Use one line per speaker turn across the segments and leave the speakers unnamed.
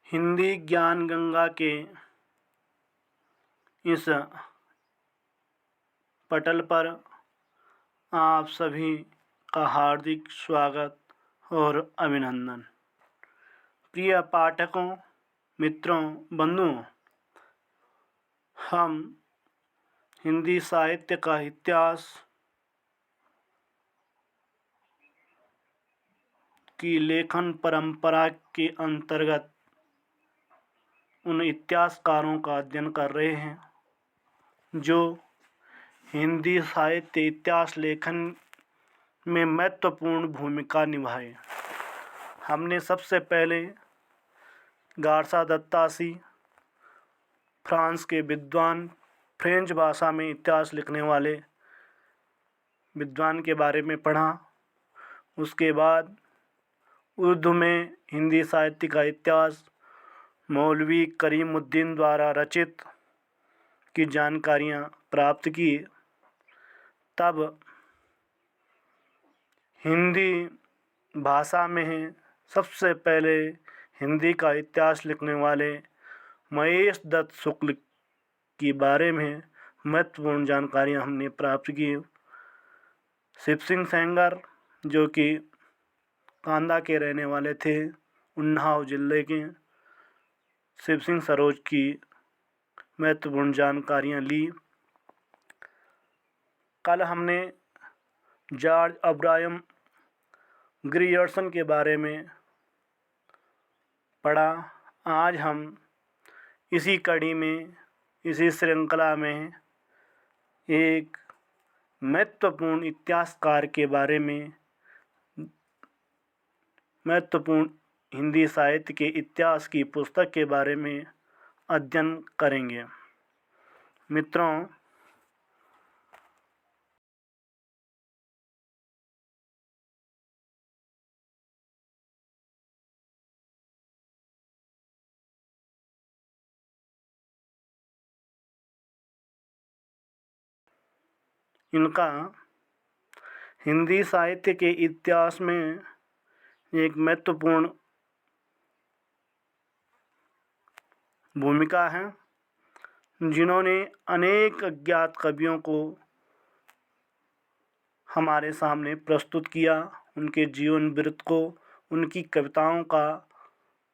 हिंदी ज्ञान गंगा के इस पटल पर आप सभी का हार्दिक स्वागत और अभिनंदन। प्रिय पाठकों, मित्रों, बंधुओं, हम हिंदी साहित्य का इतिहास की लेखन परंपरा के अंतर्गत उन इतिहासकारों का अध्ययन कर रहे हैं जो हिंदी साहित्य इतिहास लेखन में महत्वपूर्ण भूमिका निभाए। हमने सबसे पहले गारसा दत्तासी, फ्रांस के विद्वान, फ्रेंच भाषा में इतिहास लिखने वाले विद्वान के बारे में पढ़ा। उसके बाद उर्दू में हिंदी साहित्य का इतिहास मौलवी करीमुद्दीन द्वारा रचित की जानकारियाँ प्राप्त की। तब हिंदी भाषा में सबसे पहले हिंदी का इतिहास लिखने वाले महेश दत्त शुक्ल के बारे में महत्वपूर्ण जानकारियाँ हमने प्राप्त की। शिव सिंह सेंगर, जो कि कांदा के रहने वाले थे, उन्नाव जिले के, शिव सिंह सरोज की महत्वपूर्ण जानकारियाँ ली। कल हमने जॉर्ज अब्राहम ग्रियर्सन के बारे में पढ़ा। आज हम इसी कड़ी में, इसी श्रृंखला में एक महत्वपूर्ण इतिहासकार के बारे में, महत्वपूर्ण हिंदी साहित्य के इतिहास की पुस्तक के बारे में अध्ययन करेंगे। मित्रों, इनका हिंदी साहित्य के इतिहास में एक महत्वपूर्ण भूमिका है, जिन्होंने अनेक अज्ञात कवियों को हमारे सामने प्रस्तुत किया। उनके जीवन वृत्त को, उनकी कविताओं का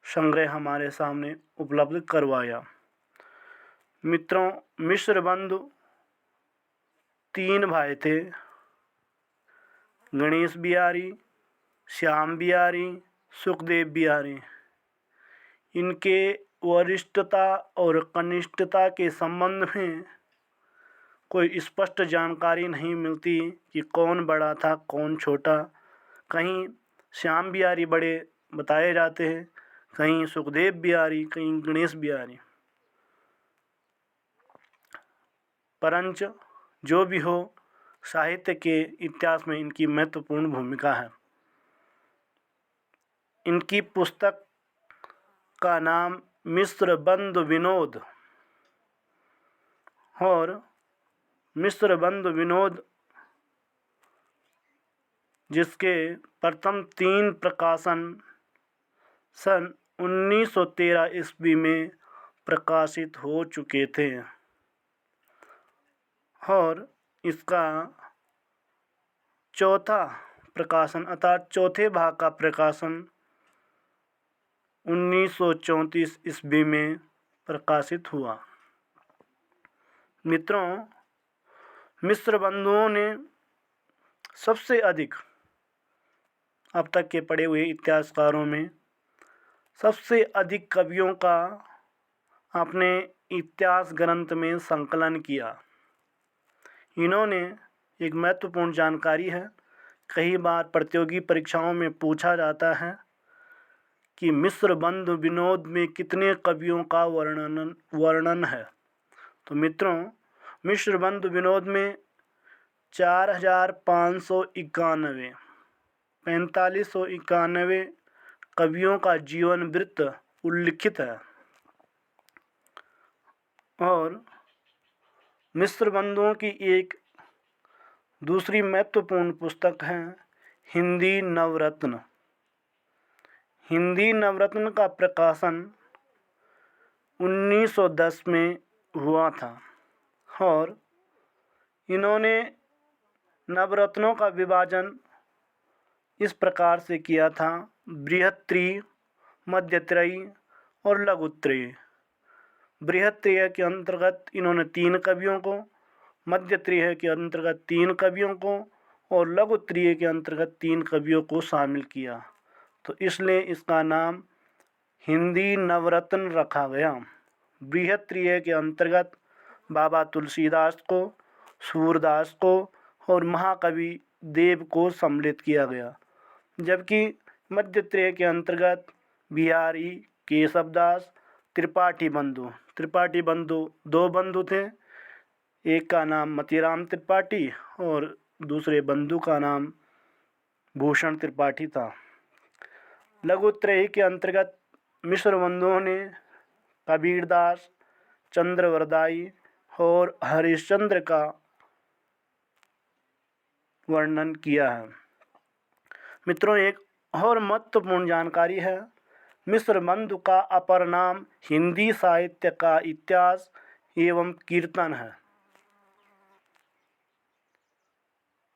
संग्रह हमारे सामने उपलब्ध करवाया। मित्रों, मिश्र बंधु 3 भाई थे, गणेश बिहारी, श्याम बिहारी, सुखदेव बिहारी। इनके वरिष्ठता और कनिष्ठता के संबंध में कोई स्पष्ट जानकारी नहीं मिलती कि कौन बड़ा था, कौन छोटा। कहीं श्याम बिहारी बड़े बताए जाते हैं, कहीं सुखदेव बिहारी, कहीं गणेश बिहारी। परंच जो भी हो, साहित्य के इतिहास में इनकी महत्वपूर्ण भूमिका है। इनकी पुस्तक का नाम मिश्र बंधु विनोद, और मिश्र बंधु विनोद, जिसके प्रथम 3 प्रकाशन सन 1913 ईस्वी में प्रकाशित हो चुके थे, और इसका चौथा प्रकाशन अर्थात चौथे भाग का प्रकाशन 1934 ईस्वी में प्रकाशित हुआ। मित्रों, मिश्र बंधुओं ने सबसे अधिक, अब तक के पढ़े हुए इतिहासकारों में सबसे अधिक कवियों का अपने इतिहास ग्रंथ में संकलन किया। इन्होंने एक महत्वपूर्ण जानकारी है, कई बार प्रतियोगी परीक्षाओं में पूछा जाता है कि मिश्र बंधु विनोद में कितने कवियों का वर्णन है। तो मित्रों, मिश्र बंधु विनोद में 4591 4591 कवियों का जीवन वृत्त उल्लिखित है। और मिश्र बंधुओं की एक दूसरी महत्वपूर्ण पुस्तक है हिंदी नवरत्न। हिंदी नवरत्न का प्रकाशन 1910 में हुआ था और इन्होंने नवरत्नों का विभाजन इस प्रकार से किया था: बृहत्त्रयी, मध्यत्रयी और लघुत्रयी। बृहत्त्रयी के अंतर्गत इन्होंने 3 कवियों को, मध्यत्रयी के अंतर्गत 3 कवियों को और लघुत्रयी के अंतर्गत 3 कवियों को शामिल किया, तो इसलिए इसका नाम हिंदी नवरत्न रखा गया। बृहत्त्रयी के अंतर्गत बाबा तुलसीदास को, सूरदास को और महाकवि देव को सम्मिलित किया गया, जबकि मध्यत्रयी के अंतर्गत बिहारी, केशवदास, त्रिपाठी बंधु 2 बंधु थे। एक का नाम मतीराम त्रिपाठी और दूसरे बंधु का नाम भूषण त्रिपाठी था। लघुत्रयी के अंतर्गत मिश्र बंधुओं ने कबीरदास, चंद्रवरदाई और हरिश्चंद्र का वर्णन किया है। मित्रों, एक और महत्वपूर्ण जानकारी है, मिश्र बंधु का अपर नाम हिंदी साहित्य का इतिहास एवं कीर्तन है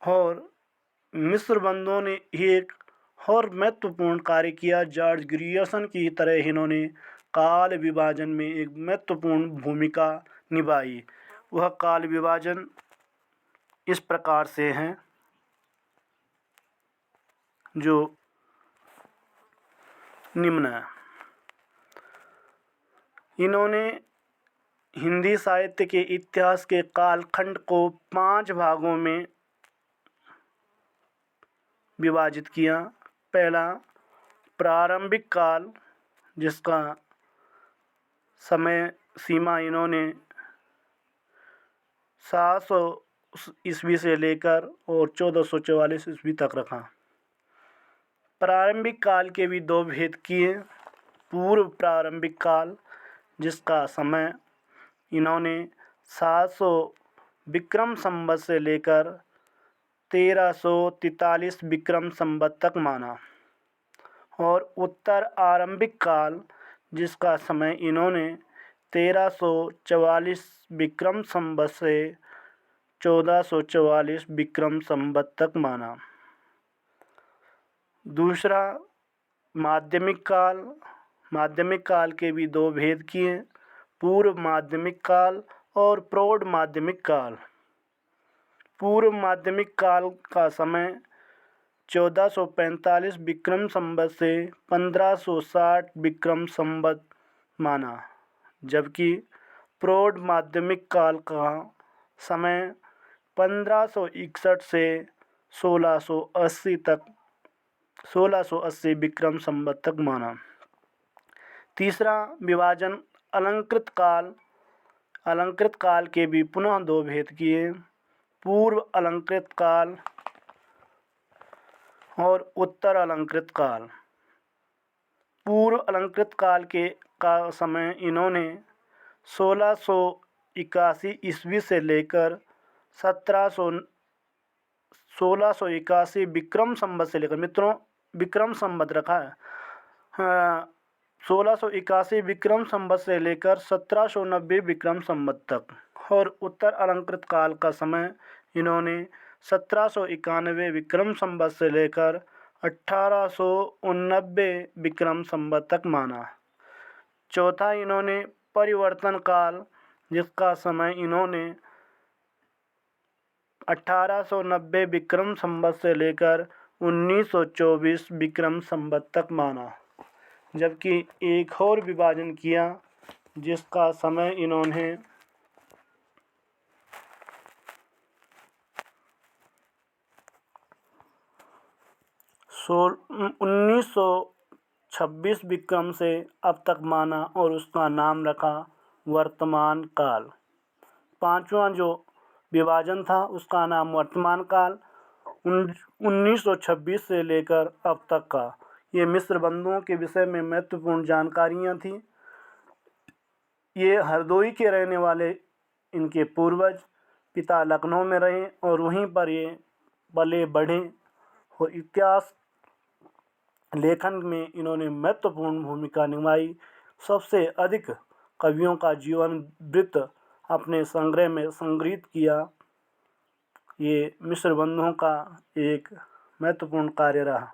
और मिश्र बंधुओं ने एक और महत्वपूर्ण कार्य किया। जॉर्ज ग्रियर्सन की तरह इन्होंने काल विभाजन में एक महत्वपूर्ण भूमिका निभाई। वह काल विभाजन इस प्रकार से हैं जो निम्न है। इन्होंने हिंदी साहित्य के इतिहास के कालखंड को 5 भागों में विभाजित किया। पहला, प्रारंभिक काल, जिसका समय सीमा इन्होंने 700 ईस्वी से लेकर और 1444 ईस्वी तक रखा। प्रारंभिक काल के भी 2 भेद किए। पूर्व प्रारंभिक काल, जिसका समय इन्होंने 700 विक्रम संवत से लेकर 1343 विक्रम संवत तक माना, और उत्तर आरंभिक काल, जिसका समय इन्होंने 1344 विक्रम संवत से 1444 विक्रम संवत तक माना। दूसरा, माध्यमिक काल। माध्यमिक काल के भी 2 भेद किए, पूर्व माध्यमिक काल और प्रौढ़ माध्यमिक काल। पूर्व माध्यमिक काल का समय 1445 विक्रम संवत से 1560 विक्रम संवत माना, जबकि प्रौढ़ माध्यमिक काल का समय 1561 से 1680 विक्रम संवत तक माना। तीसरा विभाजन, अलंकृत काल। अलंकृत काल के भी पुनः 2 भेद किए, पूर्व अलंकृत काल और उत्तर अलंकृत काल। पूर्व अलंकृत काल का समय इन्होंने 1681 ईस्वी से लेकर 1681 विक्रम संवत से लेकर, मित्रों विक्रम संवत रखा है, 1681 विक्रम संवत से लेकर 1790 विक्रम संवत तक। और उत्तर अलंकृत काल का समय इन्होंने 1791 विक्रम संवत से लेकर 1889 विक्रम संवत तक माना। चौथा, इन्होंने परिवर्तन काल, जिसका समय इन्होंने 1890 विक्रम संवत से लेकर 1924 विक्रम संवत तक माना, जबकि एक और विभाजन किया जिसका समय इन्होंने 1926 विक्रम से अब तक माना और उसका नाम रखा वर्तमान काल। पांचवा जो विभाजन था उसका नाम वर्तमान काल, 1926 से लेकर अब तक का। ये मिश्र बंधुओं के विषय में महत्वपूर्ण जानकारियाँ थी। ये हरदोई के रहने वाले इनके पूर्वज, पिता लखनऊ में रहे और वहीं पर ये पले बढ़े और इतिहास लेखन में इन्होंने महत्वपूर्ण भूमिका निभाई। सबसे अधिक कवियों का जीवन वृत्त अपने संग्रह में संग्रहित किया। ये मिस्र बंधुओं का एक महत्वपूर्ण कार्य रहा।